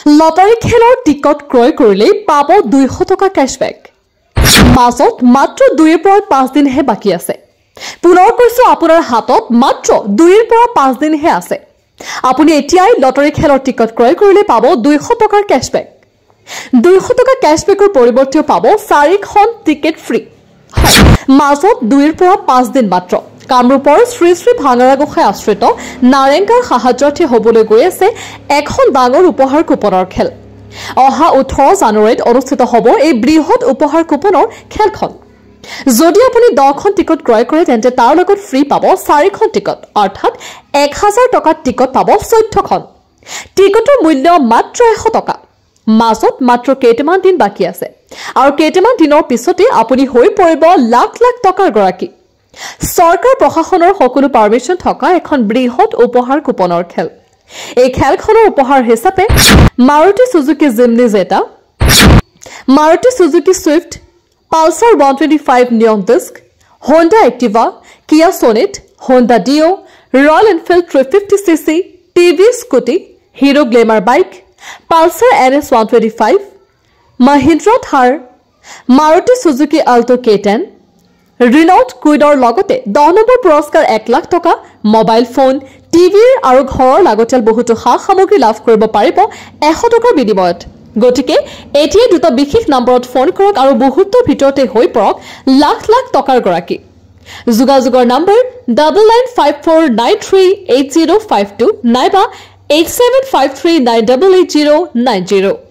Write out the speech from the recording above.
lottery খেলৰ ticket ক্ৰয় কৰিলে পাব 200 টকা কেশবেক মাজত মাত্ৰ 2 পৰা 5 দিনহে বাকি আছে পুনৰ কৈছো আপোনাৰ হাতত মাত্ৰ 2 পৰা 5 দিনহে আছে আপুনি এতিয়াই লটাৰী খেলৰ টিকট ক্ৰয় কৰিলে পাব 200 টকাৰ কেশবেক 200 টকা কেশবেকৰ পৰিৱৰ্তে পাব 4খন টিকেট ফ্ৰী মাজত 2 পৰা 5 দিন মাত্ৰ কামৰূপৰ শ্ৰী শ্ৰী ভাঙৰা গোসাই আশ্ৰিত নাৰেংগাৰ সাহায্যাৰ্থী হ'বলৈ গৈ আছে এখন ডাঙৰ উপহাৰ কুপনৰ খেল অহা 18 জানুৱাৰীত অনুষ্ঠিত হ'ব এই বৃহৎ উপহাৰ কুপনৰ খেলখন যদি আপুনি 10খন টিকট ক্ৰয় কৰে তেন্তে তাৰ লগত ফ্ৰী পাব 4খন টিকট অৰ্থাৎ 1000 টকাৰ টিকট পাব 14খন টিকটৰ মূল্য মাত্ৰ 100 টকা মাজত মাত্ৰ কেইটামান দিন বাকি আছে আৰু কেইটামান দিনৰ পিছতে আপুনি হৈ পৰিব লাখ লাখ টকাৰ গৰাকী সৰকাৰ প্ৰশাসনৰ সকলো পাৰমিশন থকা এখন বৃহৎ উপহাৰ কুপনৰ খেল এই খেলখনৰ উপহাৰ হিচাপে Maruti Suzuki Jimny Zeta Maruti Suzuki Swift Pulsar 125 নিয়ম disc Honda Activa Kia Sonet Honda Dio Royal Enfield 350cc TVS Scooty Hero Glamour bike Pulsar NS 125 Mahindra Thar Maruti Suzuki Alto K10 Renault কুইডৰ লগতে 10 নম্বৰ পুৰস্কাৰ 1 লাখ টকা মোবাইল ফোন টিভি আৰু ঘৰৰ লাগতিয়াল বহুতো সামগ্ৰী লাভ কৰিব পাৰিব 100 টকাৰ বিনিময়ত গতিকে এতিয়াই দুটা বিশেষ নম্বৰত ফোন কৰক আৰু বহুতৰ ভিতৰতে হৈ পৰক লাখ লাখ টকাৰ গৰাকী যোগাযোগৰ নম্বৰ 9954938052 নাইবা 8753988090